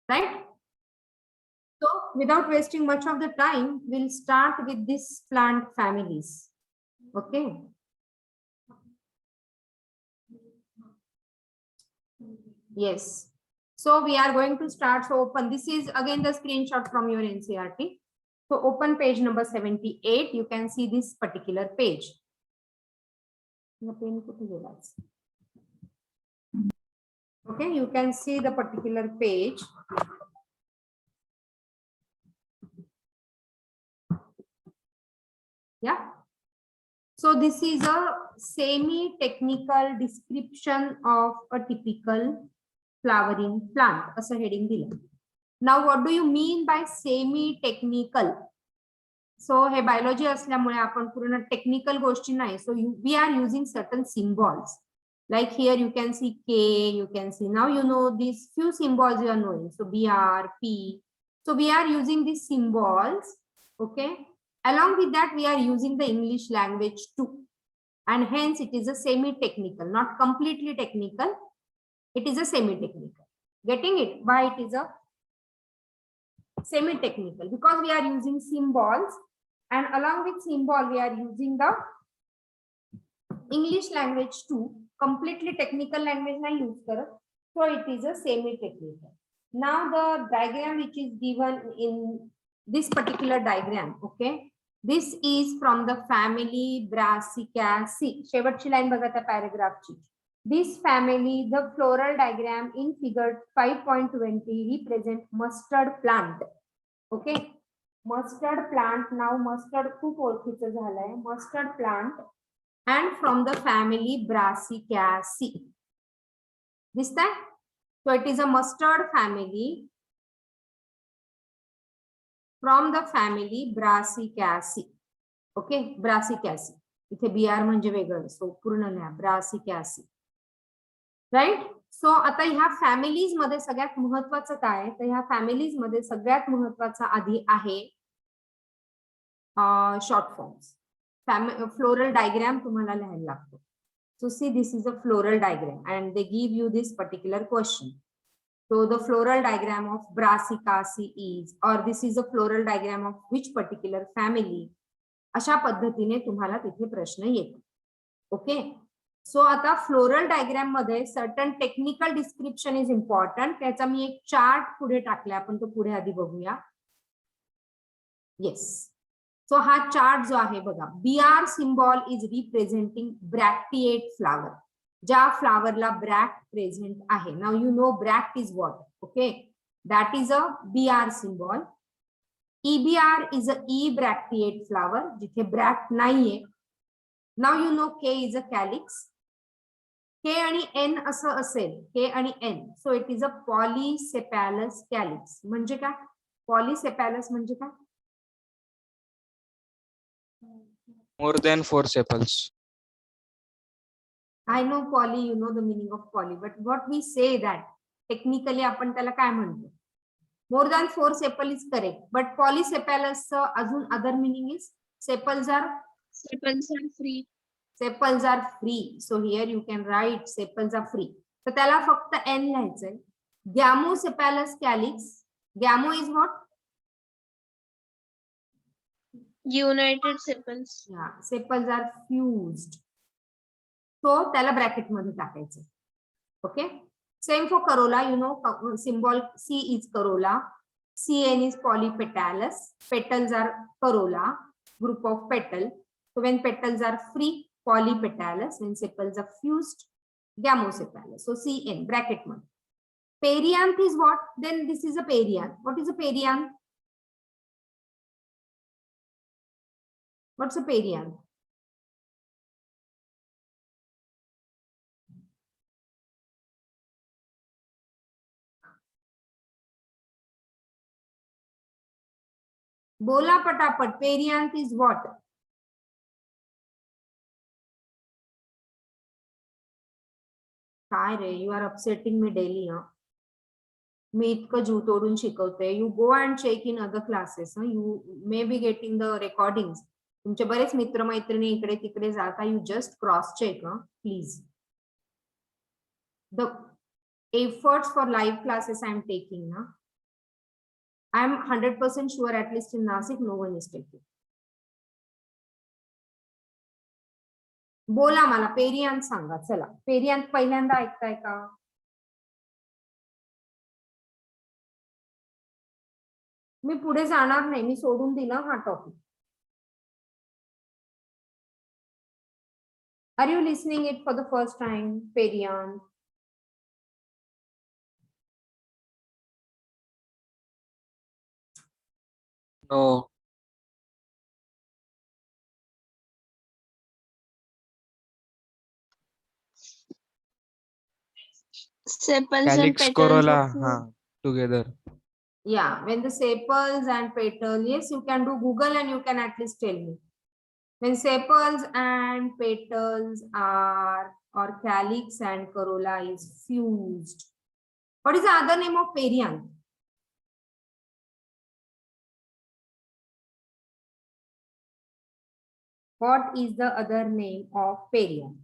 right? So without wasting much of the time, we'll start with these plant families. Okay. Yes. So we are going to start. So open. This is again the screenshot from your NCERT. So open page number 78. You can see this particular page. Okay, you can see the particular page. Yeah. So this is a semi-technical description of a typical flowering plant. As a heading दिलं. Now, what do you mean by semi-technical? So हे biology असल्यामुळे आपण पूर्ण technical गोष्टी नाही. So we are using certain symbols. Like here you can see K, you can see, now you know these few symbols you are knowing. So BR, P. So we are using these symbols, okay? Along with that, we are using the English language too. And hence it is a semi-technical, not completely technical. It is a semi-technical. Getting it? Why it is a semi-technical? Because we are using symbols, and along with symbol, we are using the English language too. Completely technical language na use karo. So it is a semi-technical. Now the diagram which is given in this particular diagram, okay? This is from the family Brassicaceae. शेवटची line बघा त्या paragraph ची. This family, the floral diagram in figure 5.20 represent mustard plant. Okay, mustard plant. Now mustard खूप ओळखीचं झालंय. Mustard plant and from the family Brassicaceae. This time, so it is a mustard family from the family Brassicaceae. Okay, Brassicaceae. इथे BR म्हणजे वेगळं, so पूर्ण लिहा Brassicaceae. Right. So आता ह्या फॅमिलीज मध्ये सगळ्यात महत्वाचं काय, तर ह्या फॅमिलीज मध्ये सगळ्यात महत्वाचं आधी आहे शॉर्ट फॉर्म्स. फ्लोरल डायग्राम तुम्हाला लिहायला लागतो. So see, this is a floral diagram and they give you this particular question. So the floral diagram of Brassicaceae is, or this is a floral diagram of which particular family. अशा पद्धतीने तुम्हाला तिथे प्रश्न येतो. Okay. So आता floral diagram मध्ये certain technical description is important. त्याचा मी एक चार्ट पुढे टाकला, आपण तो पुढे आधी बघूया. येस. सो हा चार्ट जो आहे बघा, BR symbol is representing bracteate flower. ज्या फ्लावरला ब्रॅक्ट प्रेझेंट आहे. Now you know bract is what. Okay, that is a BR symbol. EBR is a E bracteate flower, जिथे ब्रॅक्ट नाहीये. Now you know K is a calyx. K आणि N असं असेल, K आणि N. So it is a polysepalous calyx. म्हणजे काय पॉलीसेपॅलस म्हणजे काय? More than 4 sepals. I know poly, you know the meaning of poly, but what we say that technically आपण त्याला काय म्हणतो? More than 4 sepal is correct, but polycephalus अजून other meaning is sepals are free. Sepals are free. So here you can write sepals are free. तर त्याला फक्त N लिहायचंय. Gamocephalus calyx. Gamo is what? United sepals. Yeah, sepals are fused. So त्याला bracket मध्ये टाकायचं. Okay. Same for Corolla, you know symbol C is corolla. CN is polypetalous. Petals are corolla, group of petal. So when petals are free, polypetalous. When sepals are fused, gamocephalous. So CN bracket मध्ये. Perianth is what? Then this is a perianth. What is a perianth? What's a perianth? बोला पटापट. Perianth is what? काय रे, you are upsetting me daily. मी इतकं जीव तोडून शिकवते. You go and check in other classes. You may be getting the recordings. तुमचे बरेच मित्रमैत्रिणी इकडे तिकडे जाता. You just cross check please. The efforts for live classes I am taking ना. I am 100% sure, at least in Nasik, no one is taking. बोला मला पेरियांत सांगा. चला, पेरियांत पहिल्यांदा ऐकताय का? मी पुढे जाणार नाही, मी सोडून दिला हा topic. Are you listening it for the first time? Periant. No. Sepals and Calyx, petals corolla, of fruit. together. Yeah, when the sepals and petals, yes, you can do Google and you can at least tell me. When sepals and petals are, or calyx and corolla is fused. What is the other name of perianth? What is the other name of perianth?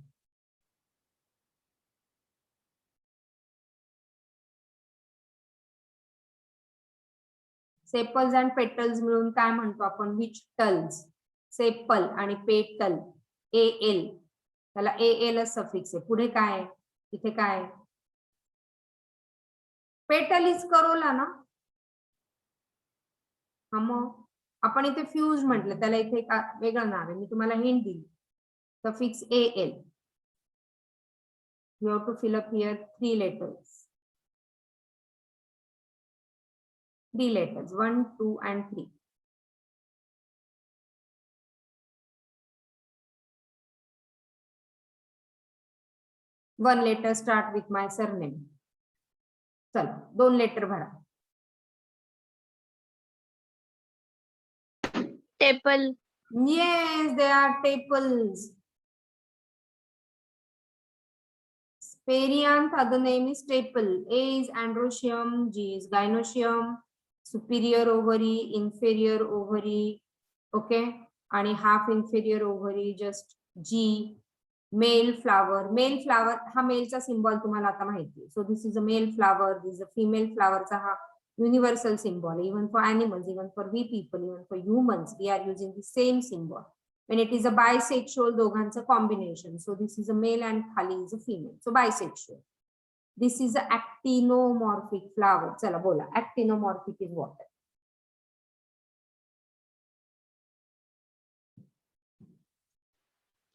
Sepals and petals मिळून काय म्हणतो आपण? Which tals? Sepal आणि पेटल, AL, त्याला AL suffix आहे. पुढे काय आहे? इथे काय आहे? पेटल इज करोला ना? हा, मग आपण इथे फ्यूज म्हटलं, त्याला इथे एक वेगळं नाव आहे. मी तुम्हाला हिंट दिली. Suffix AL. You have to fill up here 3 letters. 3 letters, 1, 2 and 3. One letter start with my surname. चला, 2 letter भरा. Teple. Yes, they are tepals. Perianth, other name is teple. A is androecium, G is gynoecium, superior ovary, inferior ovary, okay, आणि half inferior ovary, just G. Male flower. Male flower हा मेलचा symbol तुम्हाला आता माहिती आहे. So this is a male flower, this is a female flower चा हा universal symbol. Even for animals, even for we people, even for humans, we are using the same symbol. When it is a bisexual, दोघांचं combination. So this is a male and खाली is a female. So bisexual. This is a actinomorphic flower. चला बोला, actinomorphic is what?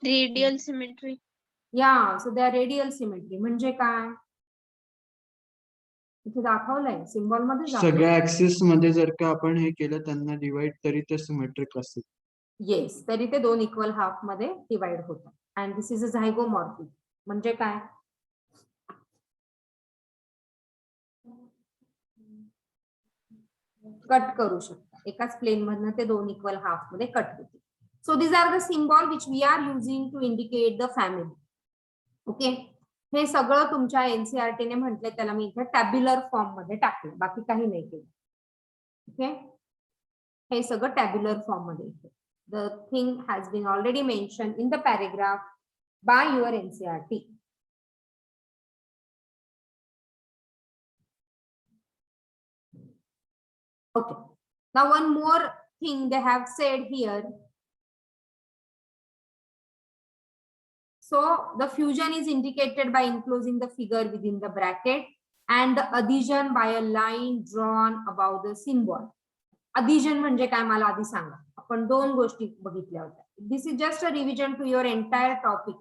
Radial symmetry. Yeah, so they are radial symmetry. म्हणजे काय? इथे दाखवलंय symbol मध्ये दाखवलंय. सगळ्या ऍक्सिस मध्ये जर का आपण हे केलं त्यांना डिवाइड तरी ते सिमेट्रिक असतील. येस, तरी ते 2 इक्वल हाफ मध्ये डिवाइड होतात. And this is a zygomorphic. म्हणजे काय? कट करू शकता. एकाच प्लेन मधनं ते 2 इक्वल हाफ मध्ये कट होते. So these are the symbol which we are using to indicate the family. Okay, हे सगळं तुमच्या NCERT ने म्हटलंय, त्याला मी इथे टॅब्युलर फॉर्म मध्ये टाकलं, बाकी काही नाही केलं. ओके, हे सगळं टॅब्युलर फॉर्म मध्ये. The thing has been already mentioned in the paragraph by your NCERT. Okay, now one more thing they have said here. So the fusion is indicated by enclosing the figure within the bracket and the adhesion by a line drawn above the symbol. Adhesion म्हणजे काय मला आधी सांगा. आपण 2 गोष्टी बघितल्या होत्या. This is just a revision to your entire topic.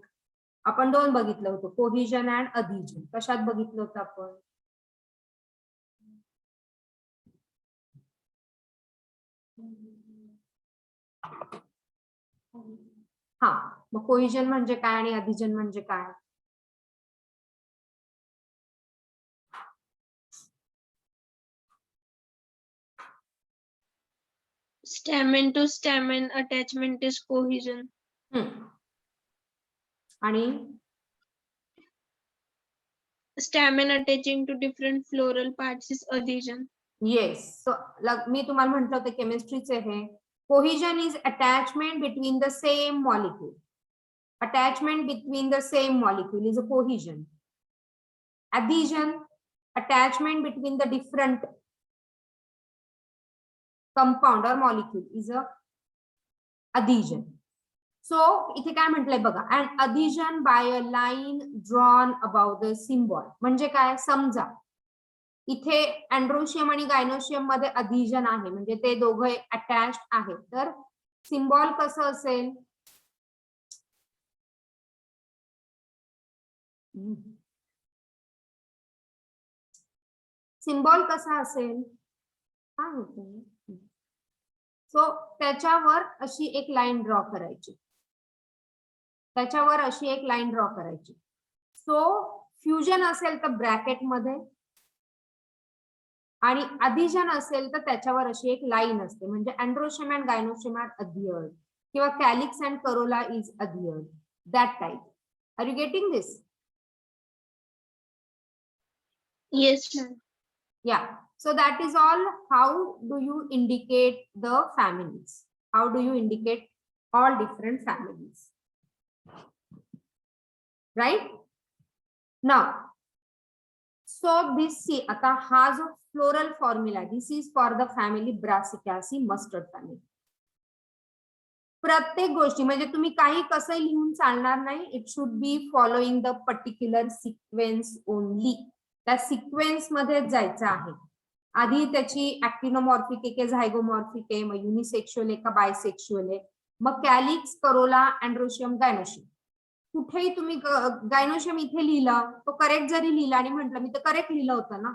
आपण 2 बघितलं होतं, कोहिजन अँड अधीजन. कशात बघितलं होतं आपण? हा, मग कोहिजन म्हणजे काय आणि अधीजन म्हणजे काय? Stamen to stamen attachment is cohesion. आणि Stamen attaching to different floral parts is adhesion. Yes, so मी तुम्हाला म्हटलं होतं केमिस्ट्रीचे हे. Cohesion is attachment between the same molecule. Attachment between the same molecule is a cohesion. Adhesion, attachment between the different compound और molecule is a adhesion. So इथे काय म्हटलंय बघा, an adhesion by a line drawn above the symbol. म्हणजे काय, समजा इथे androecium आणि गायनोशियम मध्ये adhesion आहे, म्हणजे ते दोघे अटॅच्ड आहेत, तर सिम्बॉल कसं असेल, सिम्बॉल कसा असेल, काय होतं, सो त्याच्यावर अशी एक लाईन ड्रॉ करायची, त्याच्यावर अशी एक लाईन ड्रॉ करायची. सो फ्युजन असेल तर ब्रॅकेट मध्ये आणि adhesion असेल तर त्याच्यावर अशी एक लाईन असते, म्हणजे androecium and gynoecium are adhered किंवा calyx and corolla is adhered, that type. Are you getting this? Yes, ma'am. Yeah. So that is all. How do you indicate the families? How do you indicate all different families? Right? Now, so this see, आता हा जो floral formula, this is for the family Brassicaceae mustard family. प्रत्येक गोष्टी म्हणजे तुम्ही काही कसं लिहून चालणार नाही. It should be following the particular sequence only. त्या सिक्वेन्स मध्ये जायचं आहे. आधी त्याची ऍक्टिनोमॉर्फिक आहे, झायगोमॉर्फिक आहे, मग युनिसेक्शुअल आहे का बायसेक्शुअल आहे, मग कॅलिक्स, करोला, अँड्रोशियम, गायनोशियम. कुठेही तुम्ही गायनोशियम इथे लिहिला, तो करेक्ट जरी लिहिला आणि म्हटलं मी तर करेक्ट लिहिलं होतं ना,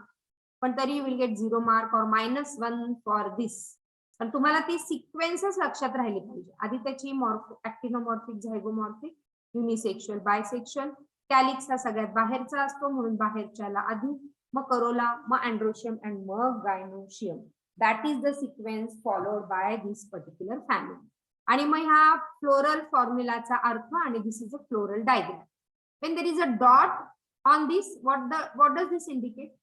पण तरी यू विल गेट 0 मार्क और -1 फॉर दिस. पण तुम्हाला ती सिक्वेन्सच लक्षात राहिली पाहिजे. आधी त्याची ऍक्टिनोमॉर्फिक, झायगोमॉर्फिक, युनिसेक्शुअल, बायसेक्शुअल, कॅलिक्स हा सगळ्यात बाहेरचा असतो म्हणून बाहेरच्याला आधी, मग करोला, मग अँड्रोशियम अँड मग gynoecium. That is the sequence followed by this particular family. आणि मग ह्या फ्लोरल फॉर्म्युलाचा अर्थ, आणि this is a floral diagram. When there is a dot on this, what does this indicate?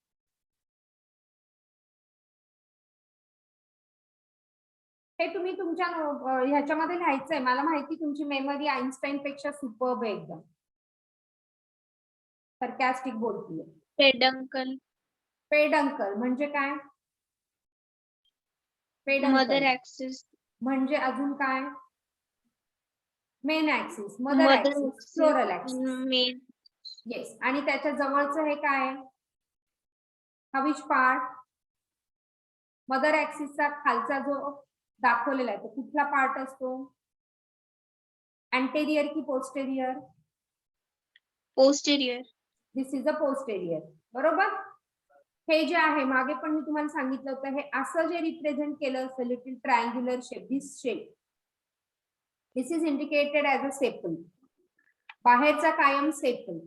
हे तुम्ही तुमच्या ह्याच्यामध्ये लिहायचंय. मला माहिती तुमची मेमरी आईन्स्टाईन पेक्षा सुपर्ब आहे एकदम. सरकॅस्टिक बोलतीये. Peduncle, पेडंकल म्हणजे काय? mother पेडंकल axis, म्हणजे अजून काय? Main axis, mother mother axis, axis, floral axis. main, yes. आणि त्याच्या जवळचं हे काय? हा विच पार्ट? मदर ऍक्सिसचा खालचा जो दाखवलेला आहे तो कुठला पार्ट असतो? अँटेरियर की posterior? posterior, this is a posterior. बरोबर. हे जे आहे मागे पण मी तुम्हाला सांगितलं होतं, हे असं जे रिप्रेझेंट केलं असतं little triangular shape, this shape, this is indicated as a sepal. बाहेरचा कायम सेपल,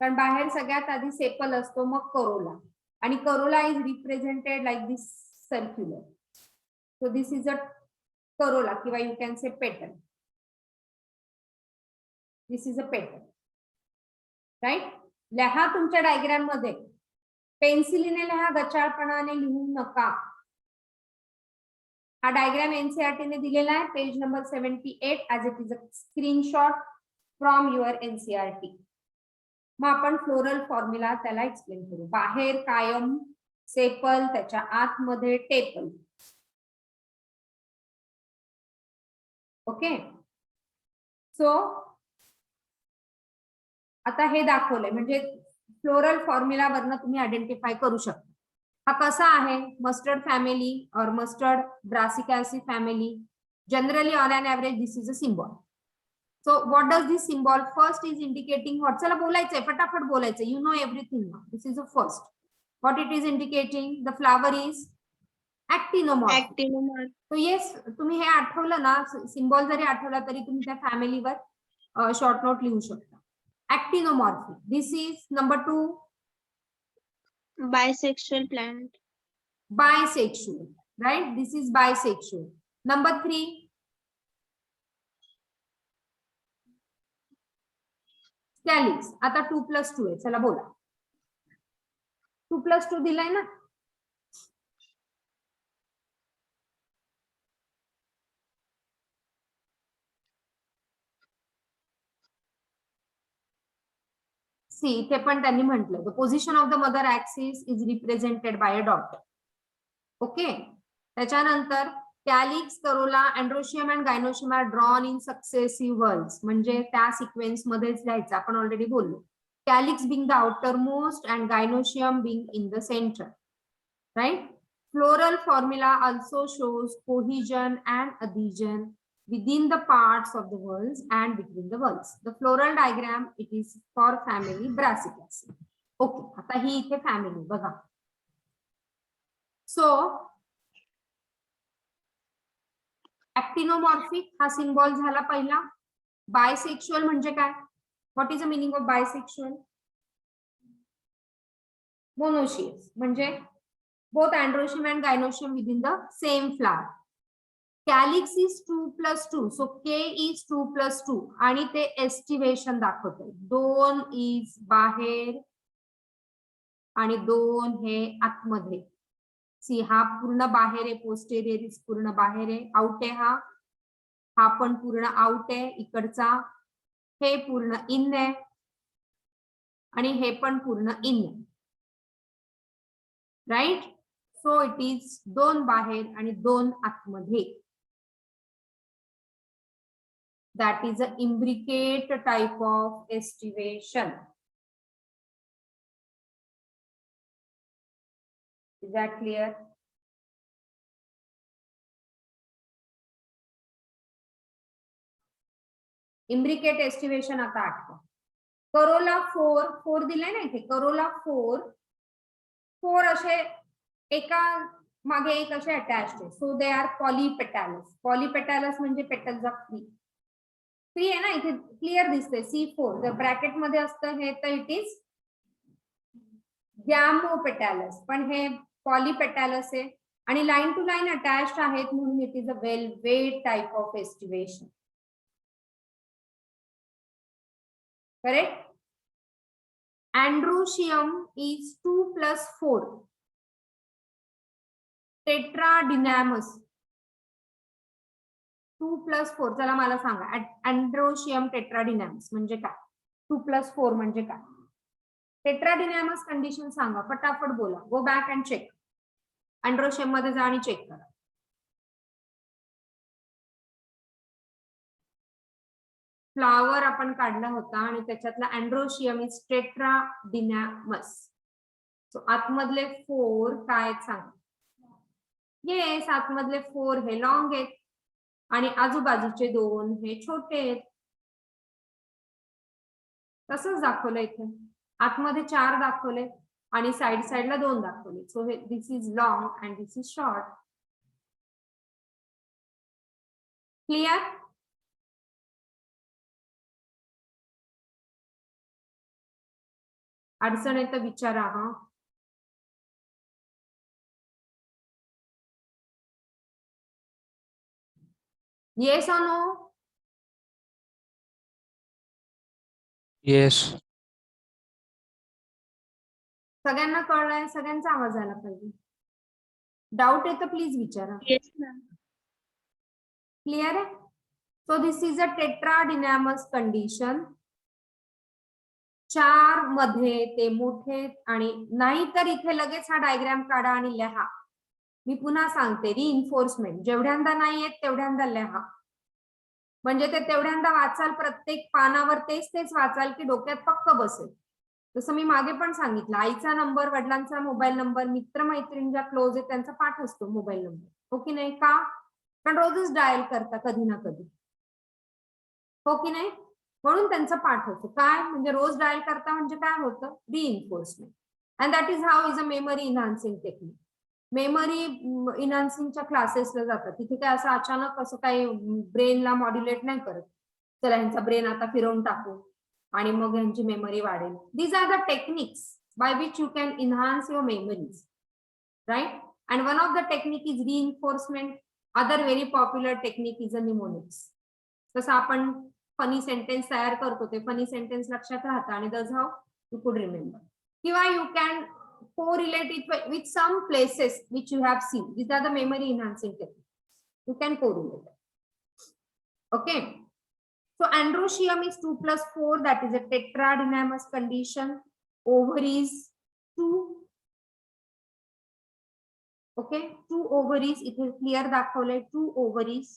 कारण बाहेर सगळ्यात आधी सेपल असतो, मग करोला, आणि Corolla is represented like this circular. So this is a Corolla किंवा यू कॅन से पेटल. दिस इज अ पेटल. राईट. लिहा तुमच्या डायग्राम मध्ये, पेन्सिलीने लिहा, गचाळपणाने लिहू नका. हा डायग्राम एनसीईआरटी ने दिलेला आहे, page number 78 as it is a screenshot from your NCERT. मग आपण फ्लोरल फॉर्म्युला त्याला एक्सप्लेन करू. बाहेर कायम सेपल, त्याच्या आतमध्ये टेपल. ओके. सो आता हे दाखवलंय, म्हणजे फ्लोरल फॉर्म्युला वरनं तुम्ही आयडेंटिफाय करू शकता. हा कसा आहे? मस्टर्ड फॅमिली और mustard Brassicaceae family. Generally on an average this is a symbol. So what does this symbol? First is indicating what? चला बोलायचंय, फटाफट बोलायचंय. You know everything now. This is a first. What it is indicating? The flower is actinomorphic. actinomorph, तो yes, तुम्ही हे आठवलं ना, symbol जरी आठवला तरी तुम्ही त्या फॅमिलीवर शॉर्ट नोट लिहू शकता. Actinomorphic. This is number 2. bisexual plant, Bisexual. Right? This is bisexual. Number 3. Calyx. आता 2+2 आहे. चला बोला. 2+2 दिलाय ना? सी इथे पण त्यांनी म्हटलं, the position of the mother axis is represented by a dot. Okay. त्याच्यानंतर calyx, corolla, androecium and gynoecium are drawn in successive whorls, म्हणजे त्या सिक्वेन्स मध्येच लिहायचं. आपण ऑलरेडी बोललो. Calyx being the outermost and gynoecium being in the centre, right. Floral formula also shows cohesion and adhesion within the parts of the whorls and between the whorls. The floral diagram, it is for family Brassicaceae. Okay, आता ही इथे family बघा. So ऍक्टिनोमॉर्फिक हा symbol झाला पहिला. Bisexual म्हणजे काय? What is the meaning of bisexual? Monoecious म्हणजे both androecium and gynoecium within the same flower. Calyx is 2+2, so K is 2+2 आणि ते एस्टिवेशन दाखवते. 2 is बाहेर आणि 2 हे आतमध्ये. सी हा पूर्ण बाहेर आहे, पोस्टेरियर इज पूर्ण बाहेर आहे, आउट आहे हा पण पूर्ण आउट आहे इकडचा, हे पूर्ण इन आहे आणि हे पण पूर्ण इन आहे, राईट. सो इट इज 2 बाहेर आणि 2 आतमध्ये. That is a imbricate type of estivation. Is that clear? imbricate estivation आता आठवा. करोला 4 दिलाय ना इथे. करोला 4 असे एका मागे एक असे अटॅच्ड आहे. So they are पॉलीपेटॅलस. पॉलीपेटॅलस म्हणजे पेटल्स ऑफ फ्री आहे ना, इथे क्लिअर दिसते. C4 जर ब्रॅकेट मध्ये असतं हे तर इट इज गॅमोपेटॅलस, पण हे पॉलीपेटॅलस आहे आणि लाईन टू लाईन अटॅच्ड आहेत म्हणून it is a velvet type of aestivation. Correct. Androecium is 2+4. टेट्राडिनॅमस 2+4. चला मला सांगा अँड्रोशियम टेट्राडिनॅमस म्हणजे काय? 2+4 म्हणजे काय? टेट्राडिनॅमस कंडिशन सांगा, फटाफट बोला. Go back and check. Androecium मध्ये जा आणि चेक करा. फ्लावर आपण काढला होता आणि त्याच्यातला अँड्रोशियम इज टेट्राडिनॅमस. सो आतमधले 4 काय सांगा? येस, आतमधले 4 हे लॉंग आहेत आणि आजूबाजूचे 2 हे छोटे आहेत. तसंच दाखवलं इथे. आतमध्ये 4 दाखवले आणि साइडला 2 दाखवले. सो हे this is long and this is short. Clear? अडचण आहे तर विचारा. हा येस और नो? Yes. सगळ्यांना कळलंय? सगळ्यांचा आवाज आला पाहिजे. डाऊट आहे तर प्लीज विचारा. Yes, ma'am. क्लिअर आहे? So this is a tetradynamous condition. 4 मध्ये ते मोठे आणि नाही तर इथे लगेच हा डायग्राम काढा आणि लिहा. मी पुन्हा सांगते, रिइन्फोर्समेंट जेवढ्यांदा नाही येत तेवढ्यांदा लिहा, म्हणजे ते तेवढ्यांदा वाचाल. प्रत्येक पानावर तेच वाचाल की डोक्यात पक्क बसेल. जसं मी मागे पण सांगितलं, आईचा नंबर, वडिलांचा मोबाईल नंबर, मित्रमैत्रिणी ज्या क्लोज आहेत त्यांचा पाठ असतो मोबाईल नंबर. हो की नाही? का? कारण रोजच डायल करता कधी ना कधी. हो की नाही? म्हणून त्यांचा पाठ होतो. काय म्हणजे रोज डायल करता म्हणजे काय होतं? Reinforcement. And that is how is a memory enhancing technique. Memory इन्हान्सिंगच्या क्लासेसला जातात. तिथे काय असं अचानक असं काही ब्रेनला मॉड्युलेट नाही करत. चला ह्यांचा ब्रेन आता फिरवून टाकू आणि मग ह्यांची मेमरी वाढेल. These are the techniques by which you can enhance your memories, right. And one of the technique is reinforcement. Other very popular technique is a mnemonics. तसं आपण फनी सेंटेन्स तयार करतो, ते फनी सेंटेन्स लक्षात राहतं आणि that's how you कुड remember. किंवा you can correlate it with some places which you have seen. These are the memory enhancing techniques. You can correlate. Okay. So androecium is 2+4. That is a tetradynamous condition. Ovaries 2. Okay, 2 ovaries इथे clear दाखवलंय, 2 ovaries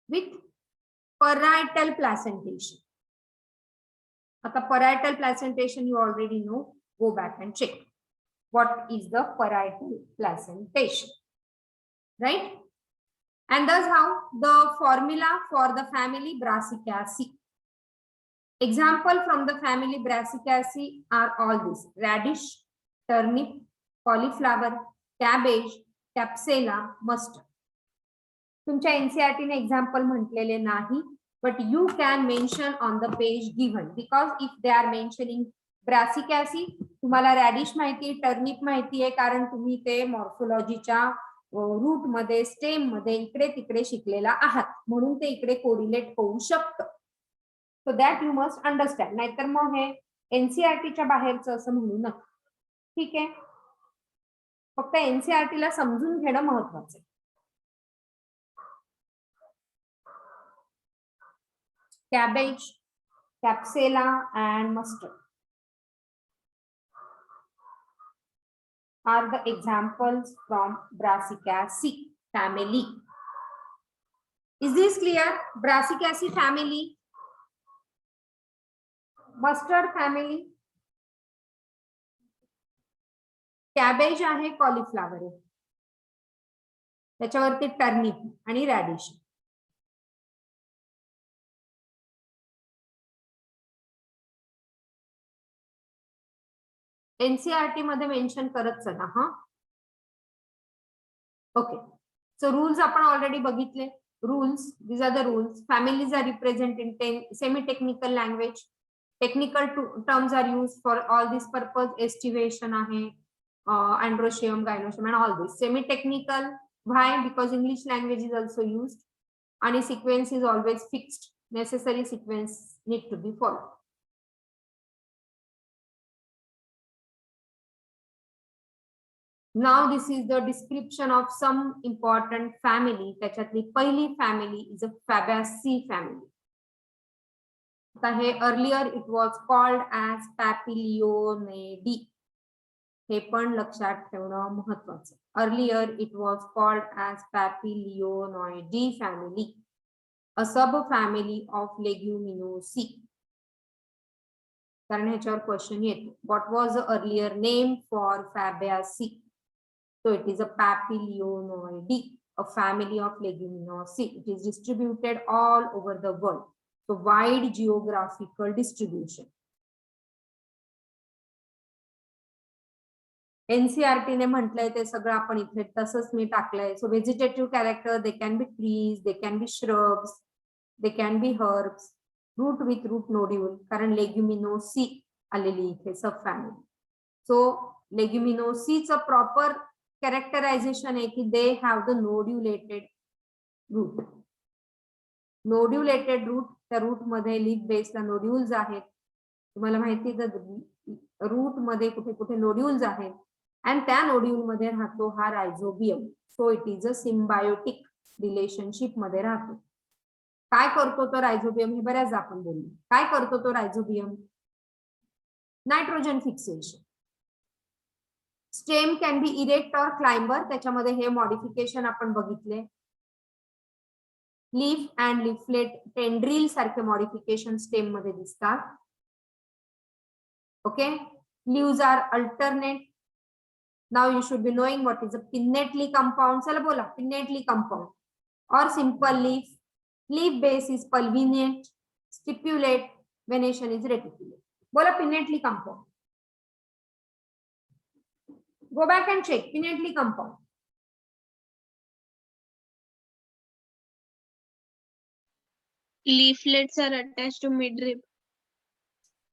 with parietal placentation. आता parietal placentation you already know, go back and check what is the parietal placentation, right? And thus how the formula for the family Brassicaceae. Example from the family Brassicaceae are all these: radish, turnip, cauliflower, cabbage, capsula, mustard. तुमच्या NCERT ने example म्हटलेले नाही, but you can mention on the page given, because if they are mentioning Brassicaceae, तुम्हाला radish माहिती, turnip माहिती आहे, कारण तुम्ही ते मॉर्फोलॉजीच्या रूट मध्ये, स्टेम मध्ये इकडे तिकडे शिकलेला आहात, म्हणून ते इकडे कोरिलेट होऊ शकतं. So that you must understand. नाहीतर मग हे NCERTच्या बाहेरचं असं म्हणू नका. ठीक आहे, फक्त NCERT ला समजून घेणं महत्वाचं आहे. Cabbage, capsula and mustard are the examples from Brassicaceae family. Is this clear? Brassicaceae family, mustard family, cabbage आहे, cauliflower आहे, त्याच्यावरती टर्निप आणि रॅडिश. NCERT मध्ये मेन्शन करत चला. हा, ओके. सो रूल्स आपण ऑलरेडी बघितले. Rules, these are the rules. Families are represented in semi-technical language. Technical terms are used for all this purpose. Estivation आहे, androecium, gynoecium and all this. Semi-technical, why? Because English language is also used and sequence is always fixed. Necessary sequence need to be followed. Now this is the description of some important family. त्याच्यातली पहिली family is a Fabaceae family. आता हे earlier it was called as Papilionidae. हे पण लक्षात ठेवणं महत्वाचं. Earlier it was called as Papilionoideae family, a subfamily of Leguminosae. कारण ह्याच्यावर क्वेश्चन येतो. What was the earlier name for Fabaceae? So it is a Papilionoideae, a family of Leguminosae. It is distributed all over the world. So wide geographical distribution. NCERT ने म्हटलंय ते सगळं आपण इथे तसंच मी टाकलंय. So vegetative character, they can be trees, they can be shrubs, they can be herbs. Root with root nodule, कारण Leguminosae आलेली इथे सब फॅमिली. So Leguminosae च प्रॉपर characterization आहे की they have the nodulated root. Nodulated root, त्या route मध्ये leaf बेसला nodules आहेत. तुम्हाला माहिती आहे रूट मध्ये कुठे कुठे नोड्यूल्स आहेत आणि त्या नोड्यूल मध्ये राहतो हा rhizobium. So it is a symbiotic relationship मध्ये राहतो. काय करतो तो रायझोबियम हे बऱ्याच आपण बोललो. काय करतो तो rhizobium? Nitrogen fixation. Stem can be erect or climber, त्याच्यामध्ये हे मॉडिफिकेशन आपण बघितले. लीफ अँड लीफलेट टेंड्रिल सारखे मॉडिफिकेशन स्टेम मध्ये दिसतात. Okay, leaves are alternate. Now you should be knowing what is a pinnately compound. चला बोला, pinnately compound or simple leaf. Leaf base is pulvinate, stipulate, venation is reticulate. बोला pinnately compound. Go back and check pinnately compound. Leaflets are attached to midrib.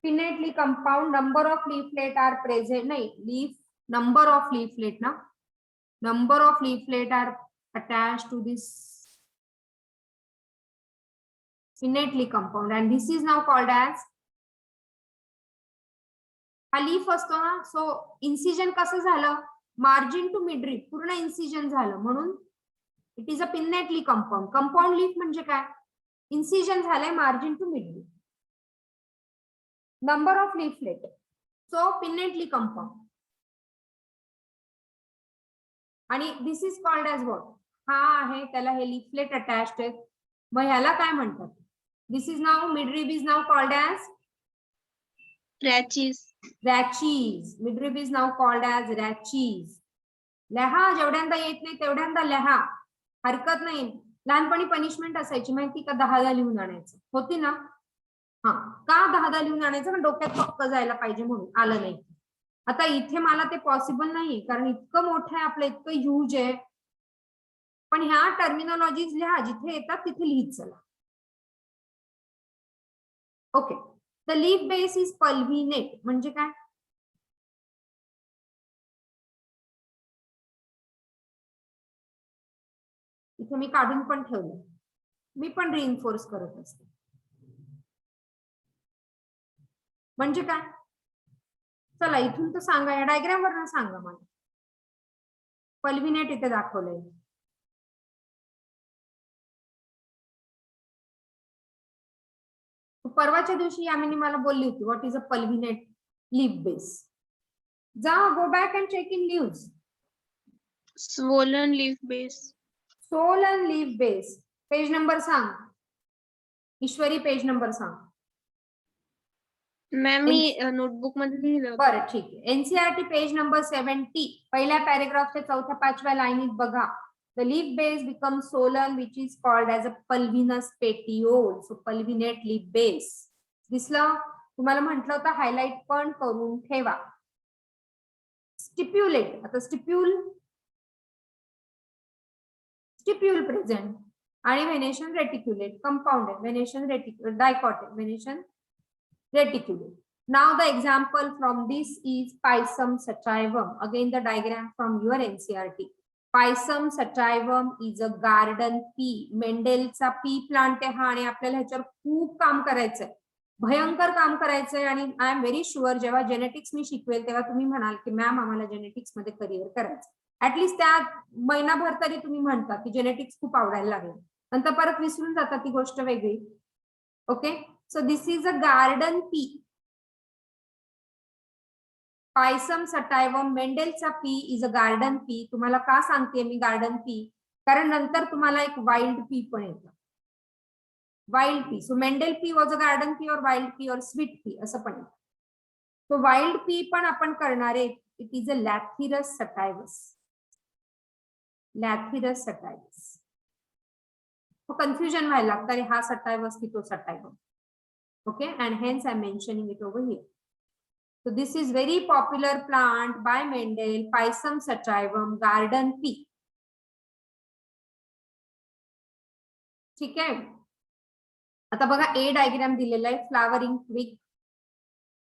Pinnately compound, number of leaflet are present. No, leaf number of leaflet na. Number of leaflet are attached to this pinnately compound, and this is now called as हा leaf असतो ना. So incision कसं झालं? Margin to midrib पूर्ण incision झालं, म्हणून it is a pinnately compound. Compound leaf म्हणजे काय? इन्सिजन झालंय margin to midrib. Number of leaflet, so pinnately compound. आणि this is called as what, हा आहे त्याला हे लिफलेट अटॅच्ड आहेत, मग ह्याला काय म्हणतात? This is now midrib is now called as Rachis. Rachis. Midrib is now called as rachis. लिहा, जेवढ्यांदा येत नाही तेवढ्यांदा लिहा, हरकत नाही. लहानपणी पनिशमेंट असायची माहिती का, 10 लिहून आणायचं होती ना. हा, का 10 लिहून आणायचं? पण डोक्यात पक्क जायला पाहिजे म्हणून, आलं नाही. आता इथे मला ते पॉसिबल नाहीये कारण इतकं मोठं आहे आपलं, इतकं ह्यूज आहे. पण ह्या टर्मिनॉलॉजीज लिहा, जिथे येतात तिथे लिहित चला. Okay, the leaf base is pulvinate म्हणजे काय? इथे मी काढून पण ठेवलं, मी पण रिइन्फोर्स करत असते. म्हणजे काय? चला इथून तर सांगा, या डायग्राम वरनं सांगा मला. पल्विनेट इथे दाखवलंय. परवाच्या दिवशी यामिनी मला बोलली होती, what is a pulvinate leaf base. जा, go back and check in leaves. Swollen leaf base. Swollen leaf base, page number सांग ईश्वरी, पेज नंबर सांग. मॅम मी नोटबुक मध्ये लिहिलं. बरं ठीक आहे. एनसीईआरटी पेज नंबर 70, पहिल्या पॅरेग्राफच्या 4थ्या-5व्या लाईनीत बघा. The leaf base become swollen which is called as a pulvinus petiole. So pulvinate leaf base. दिसलं? तुम्हाला म्हटलं होतं हायलाइट पण करून ठेवा. स्टिप्युलेट, आता स्टिप्यूल प्रेझेंट आणि venation reticulate, compounded venation reticulate, dicotic venation reticulate. Now the example from this is Pisum sativum. Again the diagram from your NCERT. Pisum sativum is a garden pea. मेंडेलचा pea plant आहे हा, आणि आपल्याला ह्याच्यावर खूप काम करायचंय, भयंकर काम करायचंय. आणि आय एम व्हेरी शुअर जेव्हा जेनेटिक्स मी शिकवेल तेव्हा तुम्ही म्हणाल की मॅम आम्हाला जेनेटिक्स मध्ये करिअर करायचं. ऍटलीस्ट त्या महिनाभर तरी तुम्ही म्हणता की जेनेटिक्स खूप आवडायला लागले, नंतर परत विसरून जातात, ती गोष्ट वेगळी. Okay, so this is a garden pea. Pisum sativum, मेंडेलचा pea is a garden pea. तुम्हाला का सांगते मी गार्डन पी? कारण नंतर तुम्हाला एक वाइल्ड पी पण येतं, wild P. So Mendel P was a garden P और वाइल्ड पी और स्वीट पी असं पण येतं. तो वाइल्ड पी पण आपण करणार आहे. It is a lathyrus sativus. Lathyrus sativus. Confusion व्हायला लागतं, अरे हा सटायवस की तो sativus. Okay, and hence I am mentioning it over here. So this is very popular plant by Mendel, Pisum sativum, garden pea. ठीक आहे. आता बघा ए डायग्राम दिलेला आहे, फ्लावरिंग ट्विग,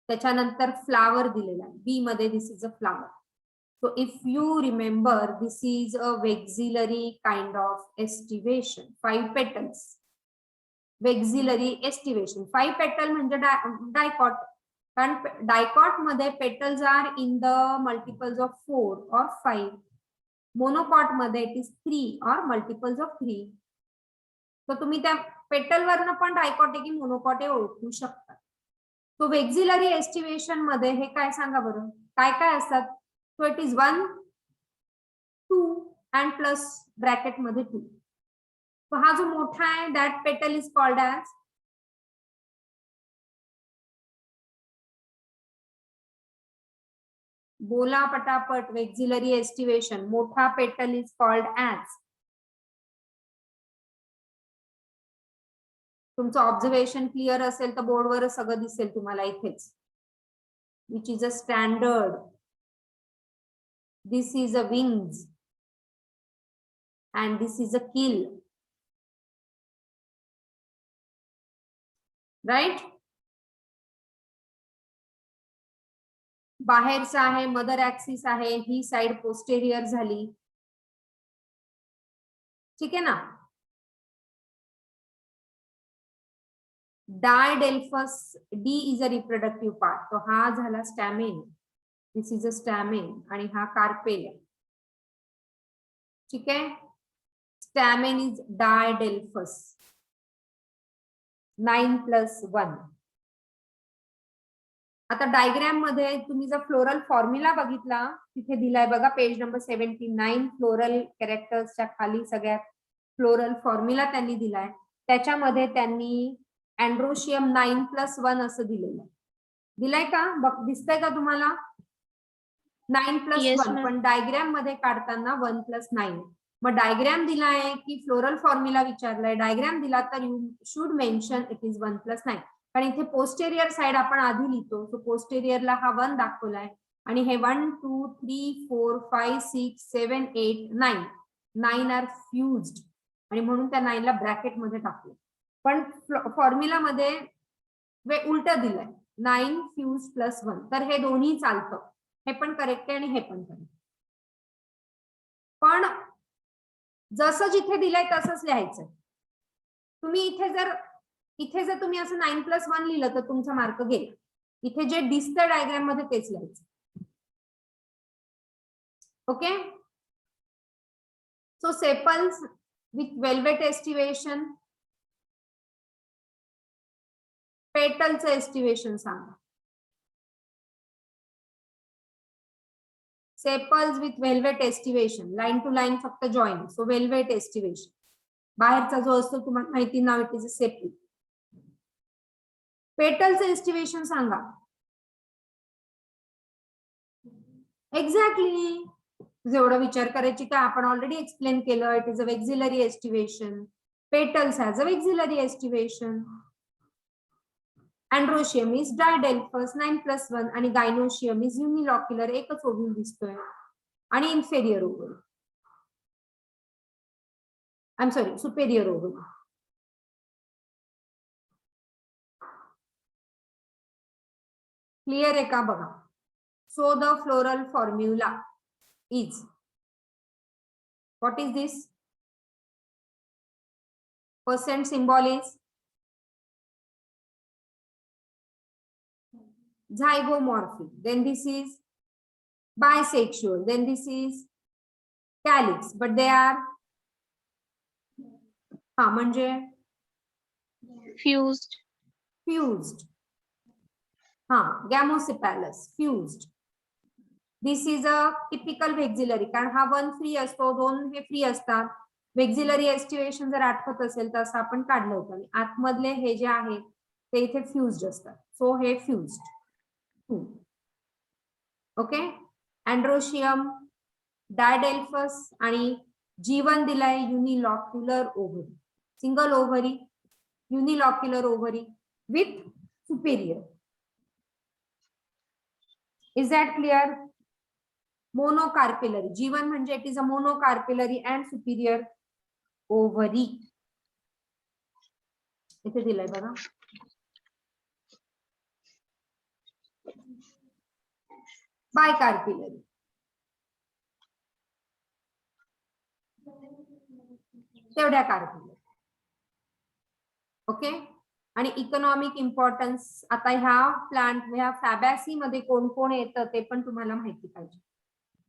त्याच्यानंतर फ्लावर दिलेला आहे. बी मध्ये this is a flower. So if you remember this is a vexillary kind of aestivation. 5 petals, vexillary aestivation. 5 petal म्हणजे डायकॉट, कारण डायकॉट मध्ये petals are in the multiples of 4 or 5. Monocot मध्ये it is 3 or multiples of 3. तर तुम्ही त्या पेटल वरनं पण डायकॉट आहे की मोनोकॉट आहे ओळखू शकता. तो वेक्झिलरी एस्टिवेशन मध्ये हे काय सांगा बरं, काय काय असतात? So it is 1, 2 and plus bracket मध्ये 2. तो हा जो मोठा आहे दॅट पेटल इज कॉल्ड ॲज, बोला पटापट, वेक्झिलरी एस्टिवेशन, मोठा पेटल इज कॉल्ड ॲज. तुमचं ऑब्झर्वेशन क्लिअर असेल तर बोर्डवर सगळं दिसेल तुम्हाला इथेच. Which is a standard. This is a wings and this is a keel. Right. बाहेरचा आहे, मदर ऍक्सिस आहे, ही साइड पोस्टेरियर झाली. ठीक आहे ना. Diadelphous, D is a reproductive part. तो हा झाला स्टॅमेन. दिस इज अ स्टॅमेन आणि हा कार्पेल आहे. ठीक आहे. स्टॅमेन इज डायडेल्फस. 9 + 1. आता डायग्राम मध्ये तुम्ही जर फ्लोरल फॉर्म्युला बघितला तिथे दिलाय बघा पेज नंबर 79 फ्लोरल कॅरेक्टर्सच्या खाली सगळ्यात फ्लोरल फॉर्म्युला त्यांनी दिलाय. त्याच्यामध्ये त्यांनी अँड्रोशियम 9+1 असं दिलेलं आहे. दिलाय का? बघ दिसतंय का तुम्हाला? 9+1 Yes, ma'am. पण डायग्राम मध्ये काढताना 1+9. मग डायग्राम दिलाय की फ्लोरल फॉर्म्युला विचारलाय. डायग्राम दिला तर you should mention it is 1+9. कारण इथे पोस्टेरियर साइड आपण आधी लिहितो. सो पोस्टेरियरला हा 1 दाखवलाय आणि हे 1 2 3 4 5 6 7 8 9 9 आर फ्युज्ड आणि म्हणून त्या 9 ला ब्रॅकेट मध्ये टाकलं. पण फॉर्म्युला मध्ये उलट दिलंय 9 फ्यूज +1. तर हे दोन्ही चालतं. हे पण करेक्ट आहे आणि हे पण करेक्ट. पण जसं जिथे दिलंय तसंच लिहायचं. तुम्ही इथे जर तुम्ही असं 9+1 लिहिलं तर तुमचा मार्क गेला. इथे जे दिसतं डायग्राम मध्ये तेच लिहायचं. Okay. So sepals with valvate aestivation, पेटलचं एस्टिवेशन सांगा. Sepals with valvate aestivation, line to line फक्त जॉईन. सो वेल्वेट एस्टिवेशन बाहेरचा जो असतो तुम्हाला माहिती नाव इट इज अ सेपल. पेटलचं एस्टिवेशन सांगा. एक्झॅक्टली. जेवढा विचार करायची का आपण ऑलरेडी एक्सप्लेन केलं. It is a vexillary aestivation. Petals has a vexillary aestivation. Androecium is diadelphous 9+1 आणि गायनोशियम इज युनिलॉक्युलर. एकच ओव्ह्यूल दिसतोय आणि inferior oval. I am sorry superior oval. Clear आहे का बघा. So the floral formula is, what is this? Percent symbol is zygomorphic, then this is bisexual, then this is calyx, but they are म्हणजे Fused. fused. Gamosepalous fused. This is a typical vexillary. कारण हा 1 free असतो, 2 हे free असतात. व्हेक्सिलरी aestivation जर आठवत असेल तर असं आपण काढलं होतं आणि आतमधले हे जे आहे ते इथे फ्युज्ड असतात. सो हे फ्युज्ड. ओके. अँड्रोशियम, डायडेल्फस आणि जीवन दिलाय unilocular ovary. Single ovary, unilocular ovary with superior. Is that clear? Monocarpellary. Given म्हणजे it is a monocarpellary and superior ovary. इथे दिलंय बघा. बायकार्पिलरी. तेवढ्या कार्पिलरी. ओके. आणि इकॉनॉमिक इम्पॉर्टन्स आता ह्या फॅबॅसी मध्ये कोण कोण येतं ते पण तुम्हाला माहिती पाहिजे.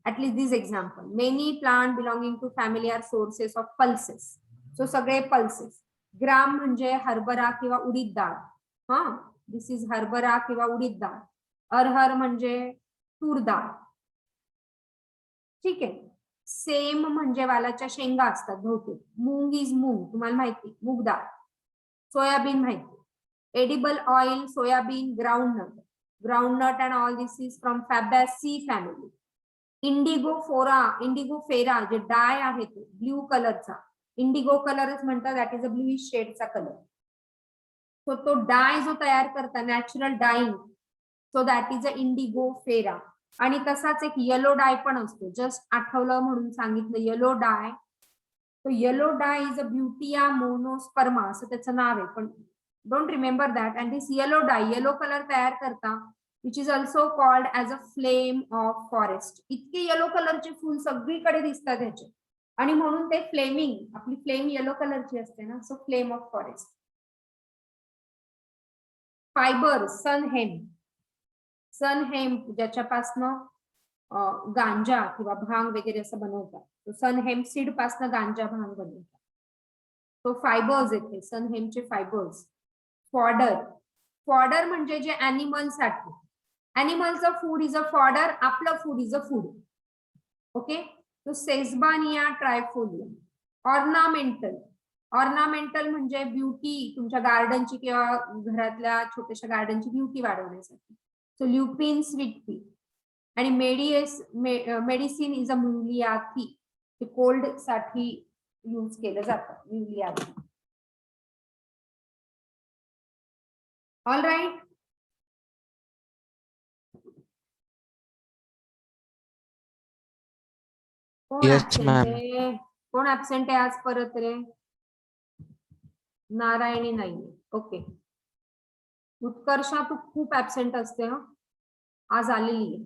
At least this example. Many plant belonging to family are sources of pulses. So सगळे पल्सेस. ग्राम म्हणजे हरभरा किंवा उडीद डाळ. दिस इज हरभरा किंवा उडीद डाळ. अरहर म्हणजे तूर डाळ. ठीक आहे. सेम म्हणजे वालाच्या शेंगा असतात बहुतेक. मूंग इज मूंग, तुम्हाला माहिती, मूग डाळ. सोयाबीन माहिती. Edible oil, soybean, groundnut. Groundnut and all this is from Fabaceae family. Indigo फेरा जे डाय आहे तो ब्ल्यू कलरचा. इंडिगो कलरच म्हणतात. दॅट इज अ ब्लूइश शेडचा कलर. सो तो डाय जो तयार करता natural dyeing, so that is a indigofera. आणि तसाच एक येलो डाय पण असतो. जस्ट आठवलं म्हणून सांगितलं. Yellow dye. तो yellow dye is a butea monosperma असं त्याचं नाव आहे. पण don't remember that. And this yellow dye, yellow colour तयार करता, which is also called as a flame of forest. इतके येलो कलरचे फुल सगळीकडे दिसतात ह्याचे आणि म्हणून ते फ्लेमिंग. आपली फ्लेम येलो कलरची असते ना. So flame of forest. Fibre, sunhemp. Sunhemp ज्याच्यापासनं गांजा किंवा भांग वगैरे असं बनवतात. सनहेम्प सीड पासनं गांजा भांग बनवतात. तो फायबर्स येते सनहेम्पचे फायबर्स. फॉडर. फॉडर म्हणजे जे अॅनिमल साठी. ॲनिमलचं फूड इज अ फॉडर, आपलं food is a food. Okay, तो सेसबानिया ट्रायफोलिया. ऑर्नामेंटल, ऑर्नामेंटल म्हणजे ब्युटी, तुमच्या गार्डनची किंवा घरातल्या छोट्याशा गार्डनची ब्युटी वाढवण्यासाठी. So lupin sweet pea. आणि मेडिसिन इज अ म्युलियाथी, ते कोल्ड साठी यूज केलं जातं म्युलियाथी. All right. कोण Yes, absent ma'am. आहे? कोण ऍबसेंट आहे आज परत रे? नारायणी नाही. ओके, उत्कर्षा तू खूप ऍबसेंट असते हं. आज आलेली आहे.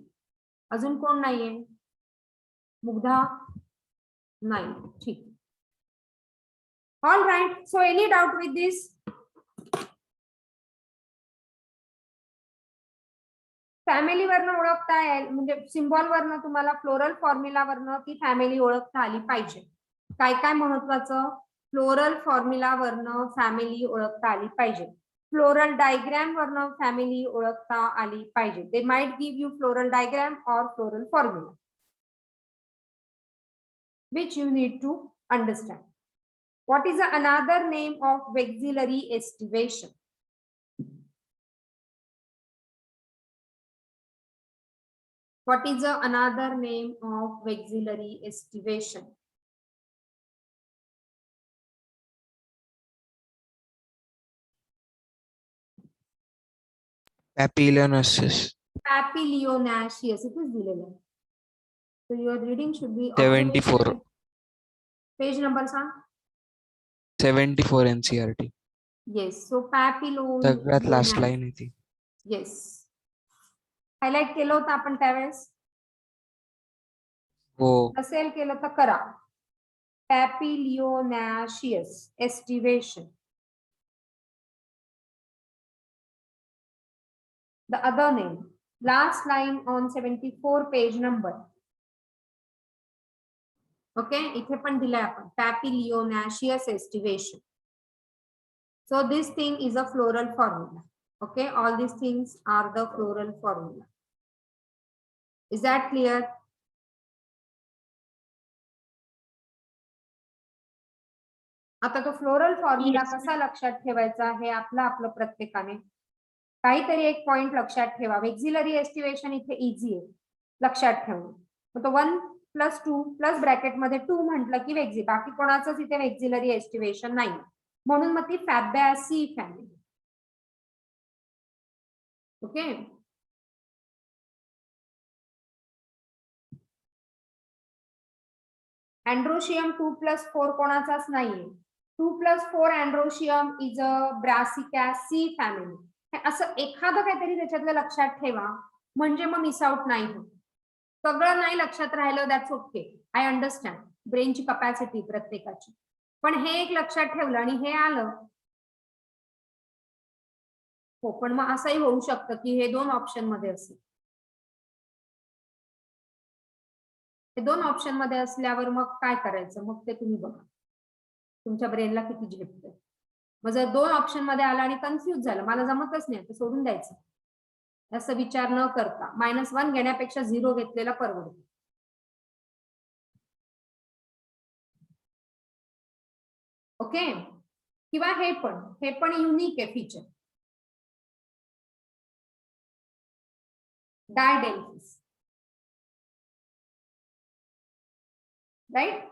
अजून कोण नाहीये? मुग्धा नाही. ठीक. All right. So any doubt with this? Family वरनं ओळखता येईल, म्हणजे सिम्बॉल वरनं तुम्हाला फ्लोरल फॉर्म्युला वरनं ती फॅमिली ओळखता आली पाहिजे. काय काय महत्वाचं? फ्लोरल फॉर्म्युला वरनं फॅमिली ओळखता आली पाहिजे. फ्लोरल डायग्राम वरनं फॅमिली ओळखता आली पाहिजे. They might give you floral diagram or floral formula, which you need to understand. What is another name of vexillary estivation? What is another name of vexillary estivation? Papillonosis. Papilionaceous. It is दिलेलं. So your reading should be 74. Page number सांग. 74 NCRT. Yes. So सगळ्यात last line आहे ती. Yes. Highlight केलं होतं आपण त्यावेळेस. हो. नसेल केलं तर करा. Papilionaceous estivation. The other name, last line on 74 page number. Okay, इथे पण दिलंय आपण Papilionaceous estivation. So this thing is a floral formula. Okay, all these things are the floral formula. Is that clear? आता तो floral formula Yes, कसा लक्षात ठेवायचा हे आपलं प्रत्येकाने काहीतरी एक पॉइंट लक्षात ठेवा. व्हेक्सिलरी एस्टिवेशन इथे इझी आहे लक्षात ठेवणं. मग तो 1 + 2 प्लस ब्रॅकेट मध्ये 2 म्हटलं की वेक्झी, बाकी कोणाचंच इथे व्हेक्सिलरी एस्टिवेशन नाही, म्हणून मग ती फॅबॅसी फॅमिली. ओके, अँड्रोशियम 2 + 4 कोणाचाच नाहीये. 2 + 4 अँड्रोशियम इज अ ब्रासिकॅसी फॅमिली. असं एखादं काहीतरी त्याच्यातलं लक्षात ठेवा, म्हणजे मग मिस आउट नाही होत. सगळं नाही लक्षात राहिलं दॅट्स ओके, आय अंडरस्टँड, ब्रेनची कपॅसिटी प्रत्येकाची, पण हे एक लक्षात ठेवलं आणि हे आलं. हो, पण मग असंही होऊ शकतं की हे 2 ऑप्शन मध्ये असेल. हे 2 ऑप्शन मध्ये असल्यावर मग काय करायचं, मग ते तुम्ही बघा तुमच्या ब्रेनला किती झेपतं. मग जर 2 ऑप्शन मध्ये आला आणि कन्फ्युज झालं, मला जमतच नाही, तर सोडून द्यायचं. असं विचार न करता -1 घेण्यापेक्षा 0 घेतलेला परवडतो. ओके, किंवा हे पण युनिक आहे फीचर. डायडेल्फिस, राईट.